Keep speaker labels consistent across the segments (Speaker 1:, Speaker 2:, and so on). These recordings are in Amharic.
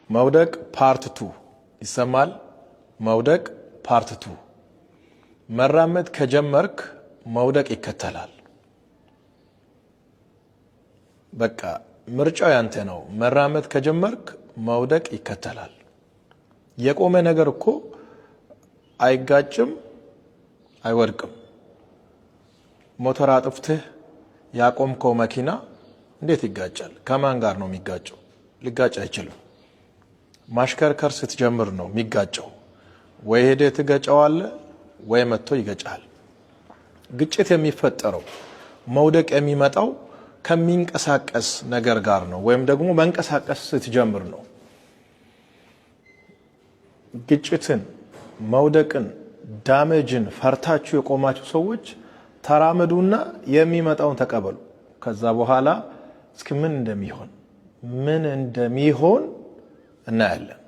Speaker 1: መውደቅ ፓርት 2 ይሰማል። መውደቅ ፓርት 2 መራመድ ከጀመርክ መውደቅ ይከተላል። በቃ ምርጫው ያንተ ነው። መራመድ ከጀመርክ መውደቅ ይከተላል። የቆመ ነገር እኮ አይጋጭም አይወድቅም። ሞተር አጥፍተህ ያቆምከው መኪና እንዴት ይጋጫል? ከማን ጋር ነው የሚጋጨው? ሊጋጭ አይችልም። ማሽከርከር ስትጀምር ነው የሚጋጨው። ወይ ሄደህ ትገጨዋለህ ወይ መጥቶ ይገጫል። ግጭት የሚፈጠረው መውደቅ የሚመጣው ከሚንቀሳቀስ ነገር ጋር ነው፣ ወይም ደግሞ መንቀሳቀስ ስትጀምር ነው። ግጭትን፣ መውደቅን፣ ዳሜጅን ፈርታችሁ የቆማችሁ ሰዎች ተራመዱና የሚመጣውን ተቀበሉ። ከዛ በኋላ እስኪ ምን እንደሚሆን እናያለን።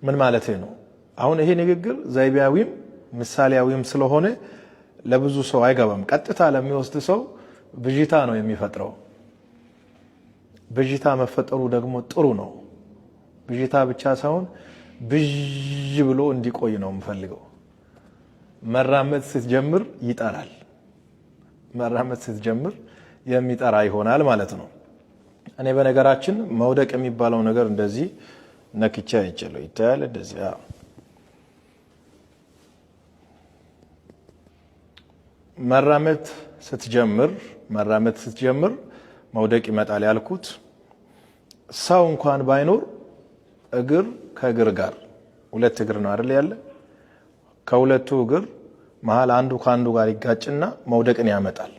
Speaker 1: ምን ማለት ነው? አሁን ይሄ ንግግር ዘይቤያዊም ምሳሌያዊም ስለሆነ ለብዙ ሰው አይገባም። ቀጥታ ለሚወስድ ሰው ብዥታ ነው የሚፈጥረው። ብዥታ መፈጠሩ ደግሞ ጥሩ ነው። ብዥታ ብቻ ሳይሆን ብዥ ብሎ እንዲቆይ ነው የምፈልገው። መራመድ ስትጀምር ይጠራል። መራመድ ስትጀምር የሚጠራ ይሆናል ማለት ነው። እኔ በነገራችን መውደቅ የሚባለው ነገር እንደዚህ ነክቻ አይችለው ይታያል። እንደዚህ መራመድ ስትጀምር መውደቅ ይመጣል ያልኩት ሰው እንኳን ባይኖር እግር ከእግር ጋር ሁለት እግር ነው አይደል ያለ። ከሁለቱ እግር መሃል አንዱ ካንዱ ጋር ይጋጭና መውደቅን ያመጣል።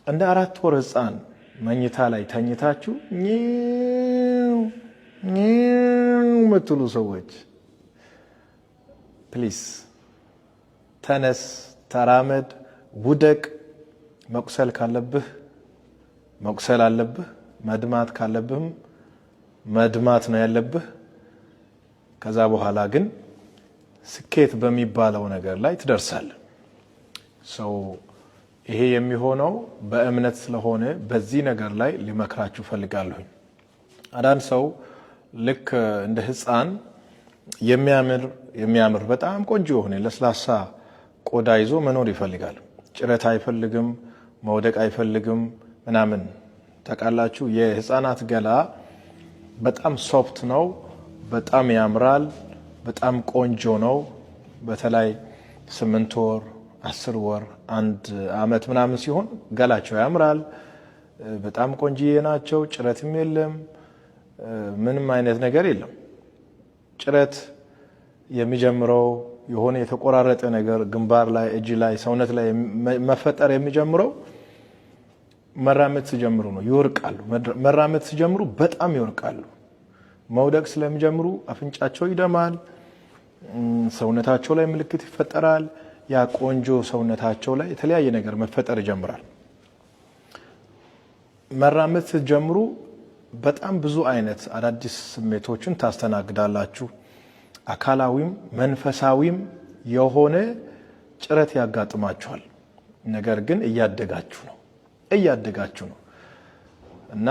Speaker 1: እንደ 4 ወር ሕፃን መኝታ ላይ ተኝታችሁ ምትሉ ሰዎች ፕሊስ ተነስ፣ ተራመድ፣ ውደቅ። መቁሰል ካለብህ መቁሰል አለብህ። መድማት ካለብህም መድማት ነው ያለብህ። ከዛ በኋላ ግን ስኬት በሚባለው ነገር ላይ ትደርሳለህ። ሰው ይሄ የሚሆነው በእምነት ስለሆነ በዚህ ነገር ላይ ሊመክራችሁ ፈልጋለሁ። አንዳንድ ሰው ልክ እንደ ሕፃን የሚያምር በጣም ቆንጆ የሆነ ለስላሳ ቆዳ ይዞ መኖር ይፈልጋል። ጭረት አይፈልግም፣ መውደቅ አይፈልግም ምናምን። ታውቃላችሁ፣ የሕፃናት ገላ በጣም ሶፍት ነው፣ በጣም ያምራል፣ በጣም ቆንጆ ነው። በተለይ 8 ወር 10 ወር 1 ዓመት ምናምን ሲሆን ገላቸው ያምራል፣ በጣም ቆንጆዬ ናቸው። ጭረትም የለም፣ ምንም አይነት ነገር የለም። ጭረት የሚጀምረው የሆነ የተቆራረጠ ነገር ግንባር ላይ፣ እጅ ላይ፣ ሰውነት ላይ መፈጠር የሚጀምረው መራመድ ሲጀምሩ ነው። ይወርቃሉ። መራመድ ሲጀምሩ በጣም ይወርቃሉ። መውደቅ ስለሚጀምሩ አፍንጫቸው ይደማል፣ ሰውነታቸው ላይ ምልክት ይፈጠራል። ያ ቆንጆ ሰውነታቸው ላይ የተለያየ ነገር መፈጠር ይጀምራል። መራመድ ስትጀምሩ በጣም ብዙ አይነት አዳዲስ ስሜቶችን ታስተናግዳላችሁ። አካላዊም መንፈሳዊም የሆነ ጭረት ያጋጥማችኋል። ነገር ግን እያደጋችሁ ነው እና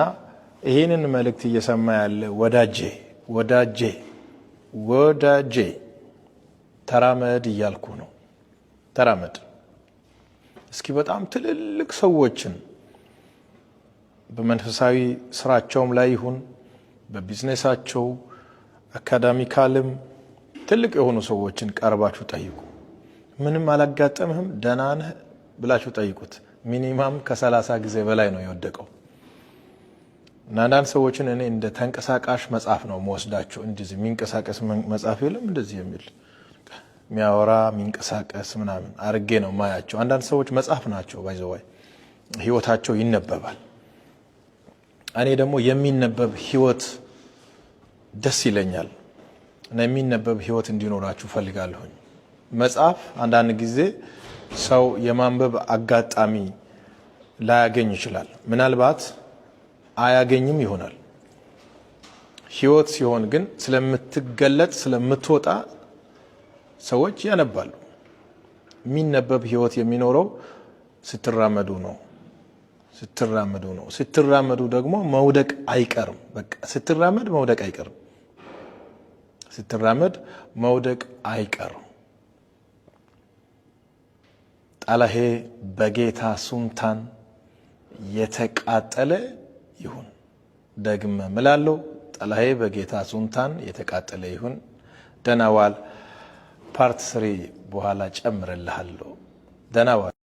Speaker 1: ይሄንን መልእክት እየሰማ ያለ ወዳጄ ተራመድ እያልኩ ነው። ተራመድ እስኪ። በጣም ትልልቅ ሰዎችን በመንፈሳዊ ስራቸውም ላይ ይሁን በቢዝነሳቸው አካዳሚካልም ትልቅ የሆኑ ሰዎችን ቀርባችሁ ጠይቁ። ምንም አላጋጠምህም ደህና ነህ ብላችሁ ጠይቁት። ሚኒማም ከ30 ጊዜ በላይ ነው የወደቀው። እና አንዳንድ ሰዎችን እኔ እንደ ተንቀሳቃሽ መጽሐፍ ነው መወስዳቸው። እንደዚህ የሚንቀሳቀስ መጽሐፍ የለም እንደዚህ የሚል የሚያወራ የሚንቀሳቀስ ምናምን አርጌ ነው ማያቸው። አንዳንድ ሰዎች መጽሐፍ ናቸው፣ ባይዘዋይ ህይወታቸው ይነበባል። እኔ ደግሞ የሚነበብ ህይወት ደስ ይለኛል እና የሚነበብ ህይወት እንዲኖራችሁ ፈልጋለሁኝ። መጽሐፍ አንዳንድ ጊዜ ሰው የማንበብ አጋጣሚ ላያገኝ ይችላል። ምናልባት አያገኝም ይሆናል። ህይወት ሲሆን ግን ስለምትገለጥ ስለምትወጣ ሰዎች ያነባሉ። የሚነበብ ህይወት የሚኖረው ስትራመዱ ነው፣ ስትራመዱ ነው። ስትራመዱ ደግሞ መውደቅ አይቀርም። በቃ ስትራመድ መውደቅ አይቀርም። ስትራመድ መውደቅ አይቀርም። ጠላሄ በጌታ ሱንታን የተቃጠለ ይሁን። ደግመ ምላለው ጠላሄ በጌታ ሱንታን የተቃጠለ ይሁን። ደናዋል ፓርት 3 በኋላ ጨምረልሃለሁ። ደናዋል